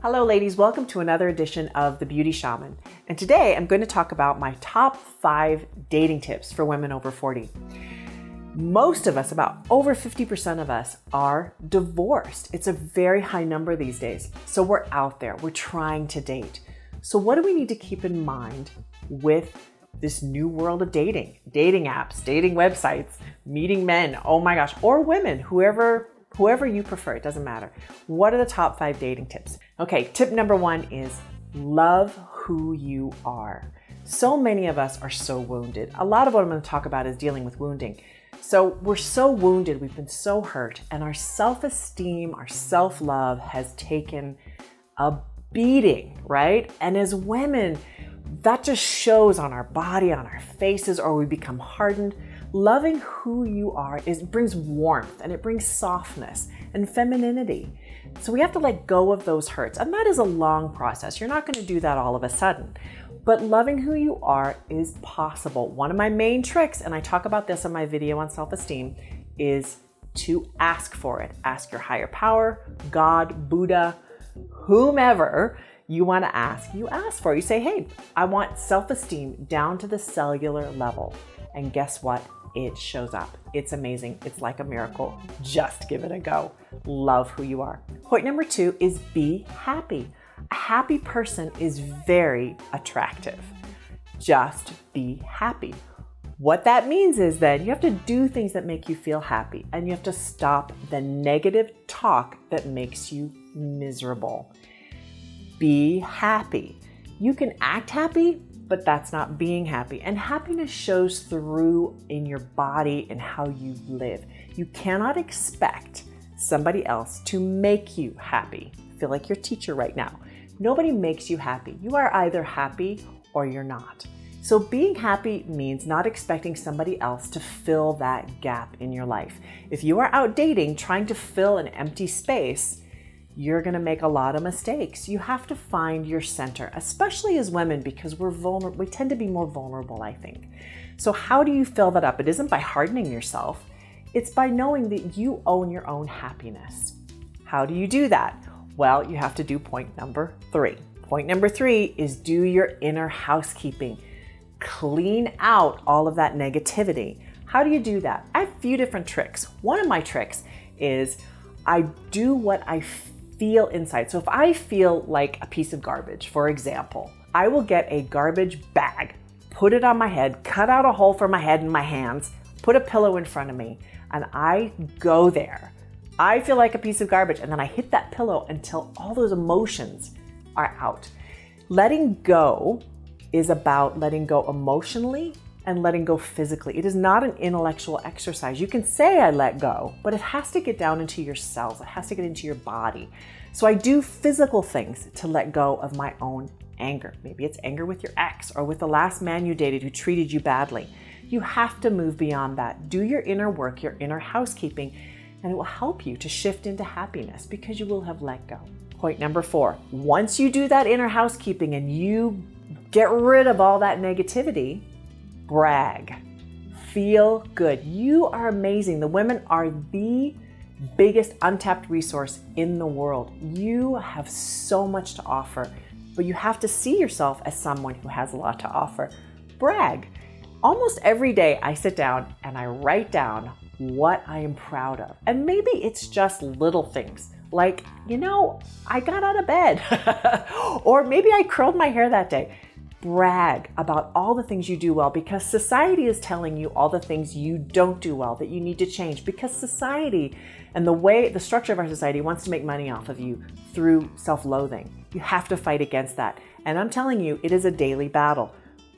Hello ladies, welcome to another edition of the Beauty Shaman. And today I'm going to talk about my top 5 dating tips for women over 40. Most of us, about over 50% of us, are divorced. It's a very high number these days. So we're out there, we're trying to date. So what do we need to keep in mind with this new world of dating? Dating apps, dating websites, meeting men, oh my gosh, or women, whoever you prefer, it doesn't matter. What are the top 5 dating tips? Okay, tip number 1 is love who you are. So many of us are so wounded. A lot of what I'm going to talk about is dealing with wounding. So we're so wounded, we've been so hurt, and our self-esteem, our self-love has taken a beating, right? And as women, that just shows on our body, on our faces, or we become hardened. Loving who you are brings warmth and it brings softness and femininity. So we have to let go of those hurts. And that is a long process. You're not going to do that all of a sudden. But loving who you are is possible. One of my main tricks, and I talk about this in my video on self-esteem, is to ask for it. Ask your higher power, God, Buddha, whomever you want to ask. You ask for it. You say, hey, I want self-esteem down to the cellular level. And guess what? It shows up. It's amazing. It's like a miracle. Just give it a go. Love who you are. Point number 2 is be happy. A happy person is very attractive. Just be happy. What that means is that you have to do things that make you feel happy, and you have to stop the negative talk that makes you miserable. Be happy. You can act happy, but that's not being happy. And happiness shows through in your body and how you live. You cannot expect somebody else to make you happy. I feel like your teacher right now. Nobody makes you happy. You are either happy or you're not. So being happy means not expecting somebody else to fill that gap in your life. If you are out dating, trying to fill an empty space, you're going to make a lot of mistakes. You have to find your center, especially as women, because we're vulnerable. We tend to be more vulnerable, I think. So how do you fill that up? It isn't by hardening yourself. It's by knowing that you own your own happiness. How do you do that? Well, you have to do point number 3. Point number 3 is do your inner housekeeping. Clean out all of that negativity. How do you do that? I have a few different tricks. One of my tricks is I do what I feel inside. So if I feel like a piece of garbage, for example, I will get a garbage bag, put it on my head, cut out a hole for my head and my hands, put a pillow in front of me, and I go there. I feel like a piece of garbage, and then I hit that pillow until all those emotions are out. Letting go is about letting go emotionally and letting go physically. It is not an intellectual exercise. You can say I let go, but it has to get down into your cells. It has to get into your body. So I do physical things to let go of my own anger. Maybe it's anger with your ex or with the last man you dated who treated you badly. You have to move beyond that. Do your inner work, your inner housekeeping, and it will help you to shift into happiness because you will have let go. Point number 4, once you do that inner housekeeping and you get rid of all that negativity, brag. Feel good. You are amazing. The women are the biggest untapped resource in the world. You have so much to offer, but you have to see yourself as someone who has a lot to offer. Brag. Almost every day I sit down and I write down what I am proud of. And maybe it's just little things like, I got out of bed or maybe I curled my hair that day. Brag about all the things you do well, because society is telling you all the things you don't do well that you need to change, because society and the structure of our society wants to make money off of you through self-loathing. You have to fight against that. And I'm telling you, it is a daily battle.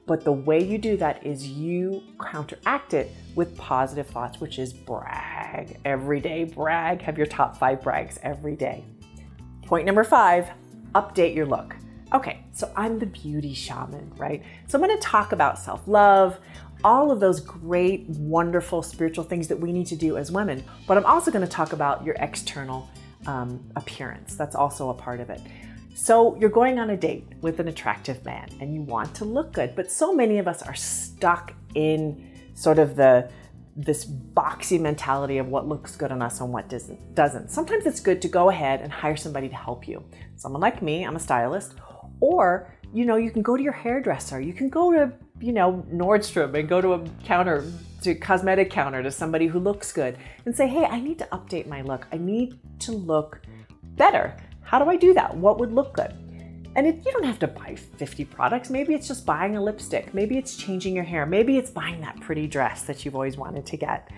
But the way you do that is you counteract it with positive thoughts, which is brag. Every day, brag. Have your top 5 brags every day. Point number 5, update your look. Okay, so I'm the beauty shaman, right? So I'm going to talk about self-love, all of those great, wonderful spiritual things that we need to do as women. But I'm also going to talk about your external appearance. That's also a part of it. So you're going on a date with an attractive man and you want to look good, but so many of us are stuck in sort of the this boxy mentality of what looks good on us and what doesn't. Sometimes it's good to go ahead and hire somebody to help you. Someone like me, I'm a stylist, or you can go to your hairdresser. You can go to, Nordstrom and go to a cosmetic counter to somebody who looks good and say, hey, I need to update my look. I need to look better. How do I do that? What would look good? And you don't have to buy 50 products. Maybe it's just buying a lipstick. Maybe it's changing your hair. Maybe it's buying that pretty dress that you've always wanted to get.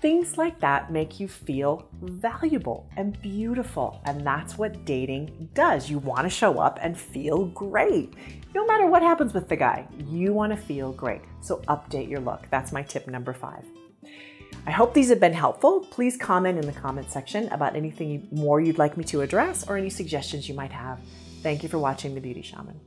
Things like that make you feel valuable and beautiful. And that's what dating does. You want to show up and feel great. No matter what happens with the guy, you want to feel great. So update your look. That's my tip number 5. I hope these have been helpful. Please comment in the comment section about anything more you'd like me to address or any suggestions you might have. Thank you for watching The Beauty Shaman.